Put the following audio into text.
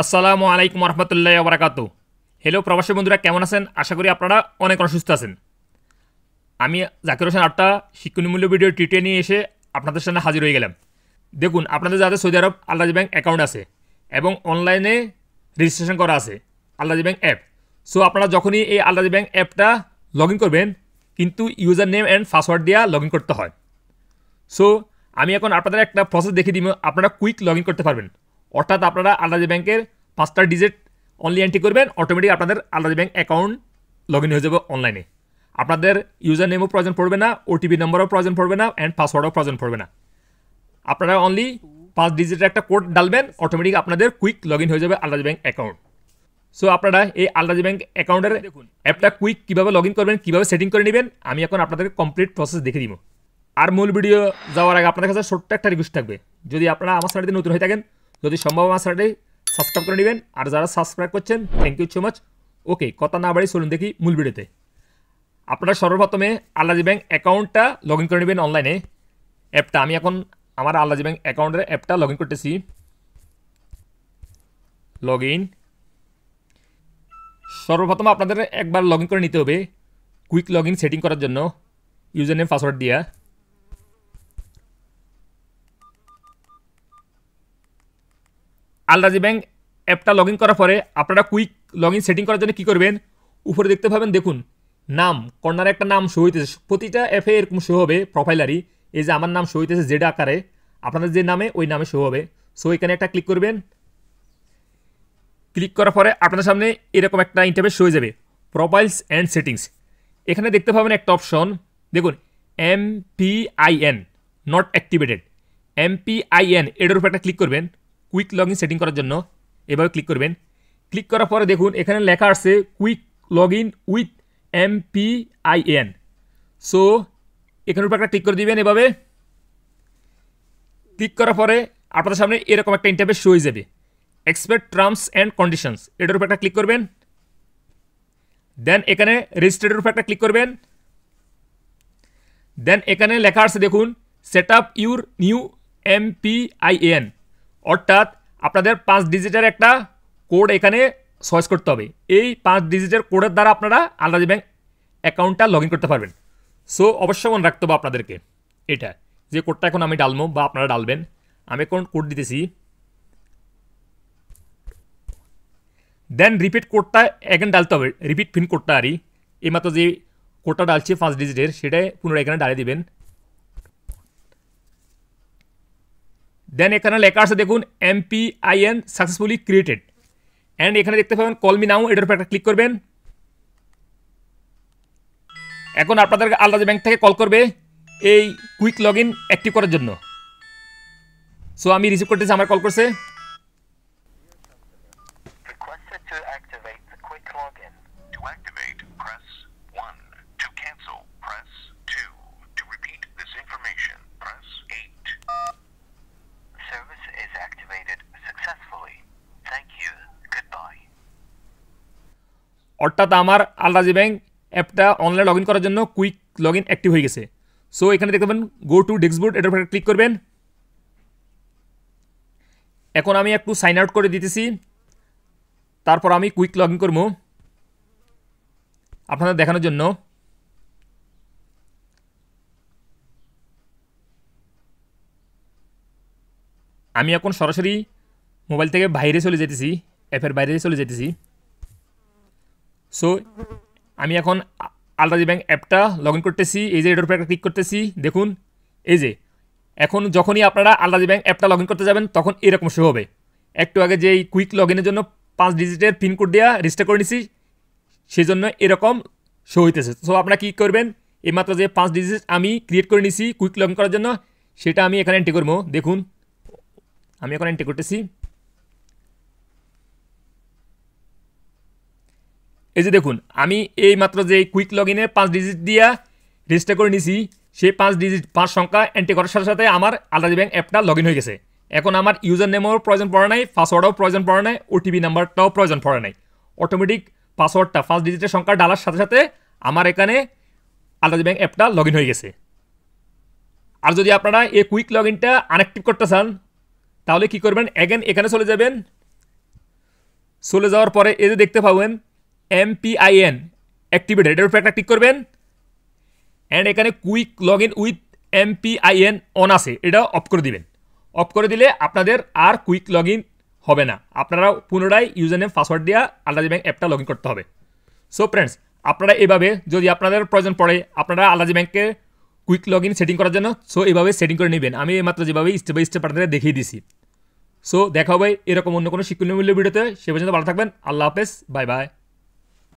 আসসালামু আলাইকুম রহমতুল্লাহ বারাকাতু। হ্যালো প্রবাসী বন্ধুরা, কেমন আছেন? আশা করি আপনারা অনেক সুস্থ আছেন। আমি জাকির হোসেন আটটা শিক্ষণীমূল্য ভিডিও টিটিয়ে নিয়ে এসে আপনাদের সামনে হাজির হয়ে গেলাম। দেখুন, আপনাদের যাদের সৌদি আরব আল-রাজি ব্যাংক অ্যাকাউন্ট আছে এবং অনলাইনে রেজিস্ট্রেশন করা আছে আল-রাজি ব্যাংক অ্যাপ, সো আপনারা যখনই এই আল-রাজি ব্যাংক অ্যাপটা লগ ইন করবেন, কিন্তু ইউজার নেম অ্যান্ড পাসওয়ার্ড দিয়ে লগ ইন করতে হয়। সো আমি এখন আপনাদের একটা প্রসেস দেখিয়ে দিব, আপনারা কুইক লগ ইন করতে পারবেন। অর্থাৎ আপনারা আল-রাজি ব্যাংকের 5টা ডিজিট অনলি এন্ট্রি করবেন, অটোমেটিক আপনাদের আল-রাজি ব্যাংক অ্যাকাউন্ট লগ ইন হয়ে যাবে অনলাইনে। আপনাদের ইউজার নেমও প্রয়োজন পড়বে না, ওটিপি নম্বরও প্রয়োজন পড়বে না, অ্যান্ড পাসওয়ার্ডও প্রয়োজন পড়বে না। আপনারা অনলি 5 ডিজিটের একটা কোড ডালবেন, অটোমেটিক আপনাদের কুইক লগ ইন হয়ে যাবে আল-রাজি ব্যাংক অ্যাকাউন্ট। সো আপনারা এই আল-রাজি ব্যাংক অ্যাকাউন্টের অ্যাপটা কুইক কীভাবে লগ ইন করবেন, কীভাবে সেটিং করে নেবেন, আমি এখন আপনাদেরকে কমপ্লিট প্রসেস দেখে দিব। আর মূল ভিডিও যাওয়ার আগে আপনাদের কাছে ছোট্ট একটা রিকোয়েস্ট থাকবে, যদি আপনারা আমার চ্যানেলটি নতুন হয়ে থাকেন, যদি সম্ভব আমার চ্যানেলটি সাবস্ক্রাইব করে নেবেন। আর যারা সাবস্ক্রাইব করছেন, থ্যাংক ইউ সো মাচ। ওকে, কথা না বাড়ি চলুন দেখি মূল ভিডিওতে। আপনারা সর্বপ্রথমে আল-রাজি ব্যাংক অ্যাকাউন্টটা লগ ইন করে নেবেন অনলাইনে অ্যাপটা। আমি এখন আমার আল-রাজি ব্যাংক অ্যাকাউন্টের অ্যাপটা লগ ইন করতেছি। Log in. সর্বপ্রথম আপনাদের একবার লগ ইন করে নিতে হবে কুইক লগ ইন সেটিং করার জন্য ইউজার নেম পাসওয়ার্ড দিয়া। আল-রাজি ব্যাংক অ্যাপটা লগ ইন করার পরে আপনারা কুইক লগ ইন সেটিং করার জন্য কী করবেন, উপরে দেখতে পাবেন, দেখুন নাম, কর্নারে একটা নাম শো হইতেছে। প্রতিটা অ্যাপে এরকম শো হবে প্রোফাইলারই। এই যে আমার নাম শো হইতেছে জেড আকারে, আপনাদের যে নামে ওই নামে শো হবে। সো এখানে একটা ক্লিক করবেন। ক্লিক করার পরে আপনাদের সামনে এরকম একটা ইন্টারফেস শো হয়ে যাবে, প্রোফাইলস অ্যান্ড সেটিংস। এখানে দেখতে পাবেন একটা অপশন, দেখুন MPIN নট অ্যাক্টিভেটেড। MPIN এটার উপর একটা ক্লিক করবেন কুইক লগ ইন সেটিং করার জন্য। এভাবে ক্লিক করবেন। ক্লিক করার পরে দেখুন এখানে লেখা আছে quick log in with MPIN। So এখানের উপর একটা ক্লিক করে দিবেন। এভাবে ক্লিক করার পরে আপনাদের সামনে এরকম একটা ইন্টারফেস শো হয়ে যাবে, এক্সপেক্ট টার্মস অ্যান্ড কন্ডিশনস। এটার উপর একটা ক্লিক করবেন। দেন এখানে রেজিস্টারের উপর একটা ক্লিক করবেন। দেন এখানে লেখা আছে দেখুন set up your new MPIN, অর্থাৎ আপনাদের 5 ডিজিটের একটা কোড এখানে চয়েস করতে হবে। এই 5 ডিজিটের কোডের দ্বারা আপনারা আল-রাজি ব্যাংক অ্যাকাউন্টটা লগ ইন করতে পারবেন। সো অবশ্যই মনে রাখতে হবে আপনাদেরকে এটা, যে কোডটা এখন আমি ডালবো বা আপনারা ডালবেন। আমি এখন কোড দিতেছি। দেন রিপিট কোডটা এখানে ডালতে হবে, রিপিট পিন কোডটা। আরই এইমাত্র যে কোডটা ডালছি 5 ডিজিটের, সেটাই পুনরায় এখানে ডালিয়ে দিবেন। দেন এখানে লেখা আছে দেখুন MPIN সাকসেসফুলি ক্রিয়েটেড, অ্যান্ড এখানে দেখতে পাবেন কল মি নাও। এটার উপর একটা ক্লিক করবেন। এখন আপনাদের আল-রাজি ব্যাংক থেকে কল করবে এই কুইক লগ ইন অ্যাক্টিভ করার জন্য। সো আমি রিসিভ করতেছি, আমার কল করছে। অর্থাৎ আমার আল-রাজি ব্যাংক অ্যাপটা অনলাইন লগ ইন করার জন্য কুইক লগ ইন অ্যাক্টিভ হয়ে গেছে। সো এখানে দেখতে পাবেন গো টু ডেস্কবোর্ড, এটার উপরে ক্লিক করবেন। এখন আমি একটু সাইন আউট করে দিতেছি, তারপর আমি কুইক লগ ইন করবো আপনাদের দেখানোর জন্য। আমি এখন সরাসরি মোবাইল থেকে বাইরে চলে যেতেছি, অ্যাপের বাইরে চলে যেতেছি। সো আমি এখন আল-রাজি ব্যাংক অ্যাপটা লগ ইন করতেছি। এই যে এটার উপরে একটা ক্লিক করতেছি, দেখুন এই যে এখন যখনই আপনারা আল-রাজি ব্যাংক অ্যাপটা লগ ইন করতে যাবেন তখন এরকম শো হবে। একটু আগে যে এই কুইক লগ ইনের জন্য 5 ডিজিটের পিনকোড দেওয়া রেজিস্টার করে নিছি, সেই জন্য এরকম শো হইতেছে। সো আপনারা কী করবেন, এইমাত্র যে 5 ডিজিট আমি ক্রিয়েট করে নিছি কুইক লগ ইন করার জন্য, সেটা আমি এখানে এন্ট্রি করবো। দেখুন আমি এখন এন্ট্রি করতেছি। এই যে দেখুন আমি এই মাত্র যে কুইক লগ ইনে 5 ডিজিট দিয়া রেজিস্টার করে নিছি, সেই 5 ডিজিট 5 সংখ্যা এন্ট্রি করার সাথে সাথে আমার আল-রাজি ব্যাংক অ্যাপটা লগ ইন হয়ে গেছে। এখন আমার ইউজার নেমও প্রয়োজন পড়ে নাই, পাসওয়ার্ডও প্রয়োজন পড়ে নাই, ওটিপি নাম্বারটাও প্রয়োজন পড়ে নাই। অটোমেটিক পাসওয়ার্ডটা 5 ডিজিটের সংখ্যা ডালার সাথে সাথে আমার এখানে আল-রাজি ব্যাংক অ্যাপটা লগ ইন হয়ে গেছে। আর যদি আপনারা এই কুইক লগ ইনটা আনঅ্যাক্টিভ করতে চান, তাহলে কি করবেন, এগেন এখানে চলে যাবেন, চলে যাওয়ার পরে এই যে দেখতে পাবেন MPIN অ্যাক্টিভেটেড, এটার উপরে একটা ক্লিক করবেন। অ্যান্ড এখানে quick log in with MPIN on আছে, এটা অফ করে দিবেন। অফ করে দিলে আপনাদের আর কুইক লগ ইন হবে না, আপনারা পুনরায় ইউজার নেম পাসওয়ার্ড দিয়ে আলরাজি ব্যাংক অ্যাপটা লগ ইন করতে হবে। সো ফ্রেন্ডস, আপনারা এভাবে যদি আপনাদের প্রয়োজন পড়ে আপনারা আলরাজি ব্যাংকে কুইক লগ ইন সেটিং করার জন্য সো এইভাবে সেটিং করে নেবেন। আমি এইমাত্র যেভাবে স্টেপ বাই স্টেপ আপনাদের দেখিয়ে দিছি। সো দেখা হবে এরকম অন্য কোনো শিক্ষণীয় মূল্য ভিডিওতে। সে পর্যন্ত ভালো থাকবেন। আল্লাহ হাফেজ, বাই বাই।